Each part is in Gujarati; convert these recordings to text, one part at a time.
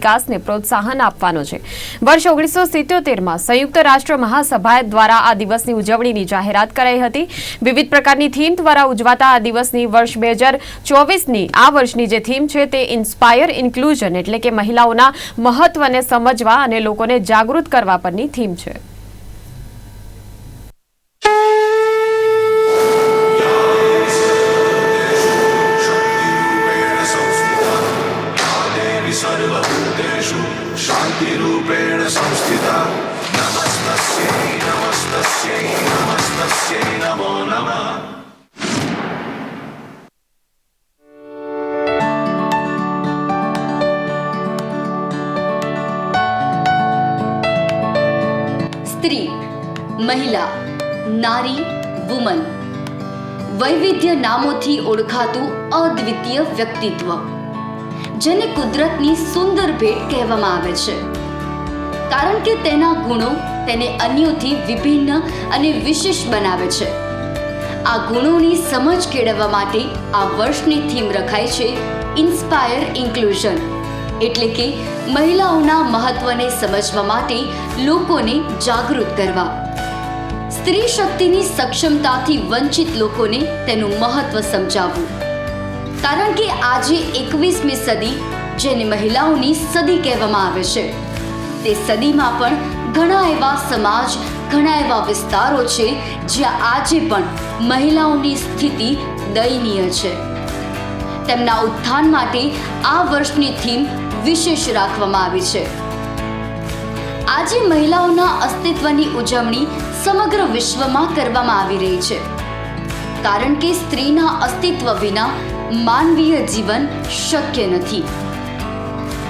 વિકાસને પ્રોત્સાહન આપવાનો છે। વર્ષ 1977માં સંયુક્ત રાષ્ટ્ર મહાસભા દ્વારા આ દિવસની ઉજવણીની જાહેરાત કરાઈ હતી। વિવિધ પ્રકારની થીમ દ્વારા ઉજવાતા આ દિવસની વર્ષ 2024ની આ વર્ષની જે થીમ છે તે ઇન્સ્પાયર ઇન્ક્લુઝન એટલે કે મહિલાઓના મહત્વને સમજવા અને લોકોને જાગૃત કરવા પરની થીમ છે। शान्तिरूपेण संस्थिता नमस्तस्यै नमस्तस्यै नमस्तस्यै नमो नमः। स्त्री, महिला, नारी, वुमन वैविध्य नामोथी ओळखातुं अद्वितीय व्यक्तित्व જેને કુદરતની સુંદર ભેટ કહેવામાં આવે છે, કારણ કે તેના ગુણો તેને અન્યોથી વિભિન્ન અને વિશેષ બનાવે છે। આ ગુણોની સમજ કેળવવા માટે આ વર્ષની થીમ રખાઈ છે ઇન્સ્પાયર ઇન્ક્લુઝન, એટલે કે મહિલાઓના મહત્વને સમજવા માટે લોકોને જાગૃત કરવા, સ્ત્રી શક્તિની સક્ષમતાથી વંચિત લોકોને તેનું મહત્વ સમજાવવું। કારણ કે આજે 21મી સદી જેને મહિલાઓની સદી કહેવામાં આવે છે, તે સદીમાં પણ ઘણા એવા સમાજ, ઘણા એવા વિસ્તારો છે જ્યાં આજે પણ મહિલાઓની સ્થિતિ દયનીય છે। તેમના ઉત્થાન માટે આ વર્ષની થીમ વિશેષ રાખવામાં આવી છે। આજે મહિલાઓના અસ્તિત્વની ઉજવણી સમગ્ર વિશ્વમાં કરવામાં આવી રહી છે, કારણ કે સ્ત્રીના અસ્તિત્વ વિના માનવીય જીવન શક્ય નથી।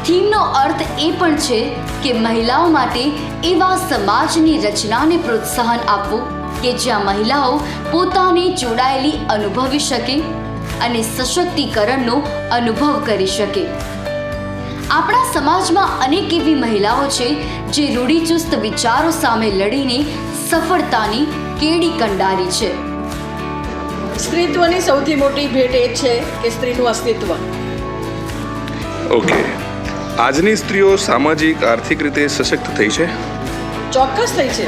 થીમનો અર્થ એ પણ છે કે મહિલાઓ માટે એવા સમાજની રચનાને પ્રોત્સાહન આપવું કે જ્યાં મહિલાઓ પોતાને જોડાયેલી અનુભવી શકે અને સશક્તિકરણનો અનુભવ કરી શકે। આપણા સમાજમાં અનેક એવી મહિલાઓ છે જે રૂઢિચુસ્ત વિચારો સામે લડીને સફળતાની કેડી કંડારી છે। સ્ત્રીત્વની સૌથી મોટી ભેટ એ છે કે સ્ત્રીનું અસ્તિત્વ। ઓકે, આજની સ્ત્રીઓ સામાજિક આર્થિક રીતે સશક્ત થઈ છે? ચોક્કસ થઈ છે।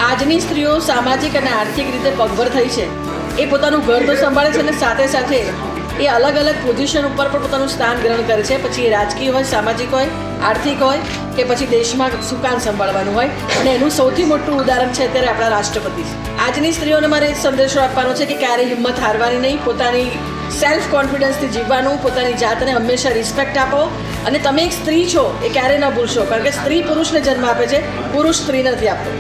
આજની સ્ત્રીઓ સામાજિક અને આર્થિક રીતે પગભર થઈ છે। એ પોતાનું ઘર તો સંભાળે છે અને સાથે સાથે એ અલગ અલગ પોઝિશન ઉપર પણ પોતાનું સ્થાન ગ્રહણ કરે છે, પછી એ રાજકીય હોય, સામાજિક હોય, આર્થિક હોય કે પછી દેશમાં સુકાન સંભાળવાનું હોય। અને એનું સૌથી મોટું ઉદાહરણ છે અત્યારે આપણા રાષ્ટ્રપતિ। આજની સ્ત્રીઓને મારે એક સંદેશો આપવાનો છે કે ક્યારેય હિંમત હારવાની નહીં, પોતાની સેલ્ફ કોન્ફિડન્સથી જીવવાનું, પોતાની જાતને હંમેશા રિસ્પેક્ટ આપો। અને તમે એક સ્ત્રી છો એ ક્યારેય ન ભૂલશો, કારણ કે સ્ત્રી પુરુષને જન્મ આપે છે, પુરુષ સ્ત્રી નથી આપતો।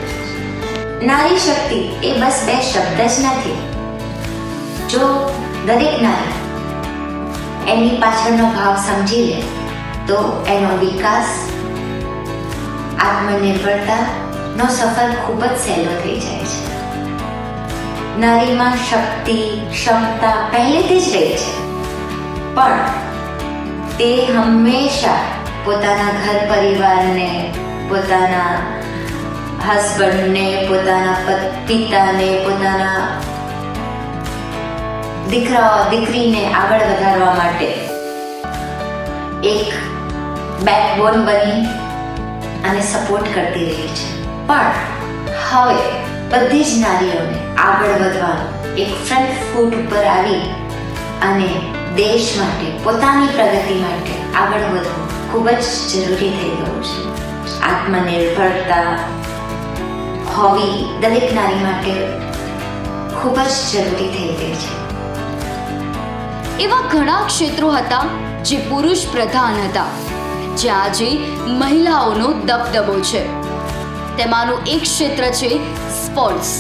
નારી શક્તિ એ બસ બે શબ્દ જ નથી। જો દરેક નારી એની પાછળનો ભાવ સમજી લે તો એનો વિકાસ, આત્મનિર્ભરતાનો સફર ખૂબ જ સહેલો થઈ જાય છે। નારીમાં શક્તિ, ક્ષમતા પહેલેથી જ રહી છે, પણ તે હંમેશા પોતાના ઘર પરિવારને, પોતાના હસબન્ડને, પોતાના પિતાને, પોતાના દીકરા દીકરીને આગળ વધારવા માટે એક બેકબોન બની અને સપોર્ટ કરતી રહી છે। પણ હવે બધી જ નારીઓને આગળ વધવાનું, એક ફ્રન્ટ ફૂટ ઉપર આવી અને દેશ માટે, પોતાની પ્રગતિ માટે આગળ વધવું ખૂબ જ જરૂરી થઈ ગયું છે। આત્મનિર્ભરતા હોવી દરેક નારી માટે ખૂબ જ જરૂરી થઈ ગઈ છે। એવા ઘણા ક્ષેત્રો હતા જે પુરુષ પ્રધાન હતા, જ્યાં આજે મહિલાઓનો દબદબો છે। તેમાંનું એક ક્ષેત્ર છે સ્પોર્ટ્સ,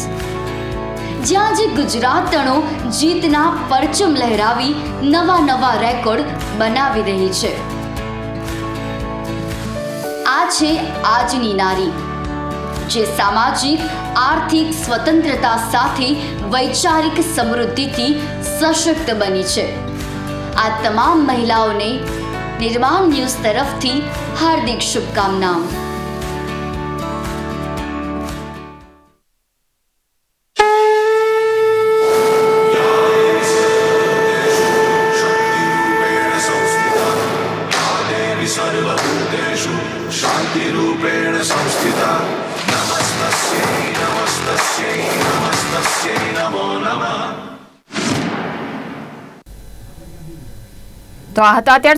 જ્યાં આજે ગુજરાતણો જીતના પરચમ લહેરાવી નવા નવા રેકોર્ડ બનાવી રહી છે। આ છે આજની નારી, જે સામાજિક આર્થિક સ્વતંત્રતા સાથે વૈચારિક સમૃદ્ધિથી સશક્ત બની છે। આ તમામ મહિલાઓને નિર્માણ ન્યૂઝ તરફથી હાર્દિક શુભકામનાઓ। सर्वभूतेषु सर्वेषु शान्तिरूपेण संस्थिता नमस्तस्यै नमस्तस्यै नमस्तस्यै नमो नमः। તો આ હતા અત્યાર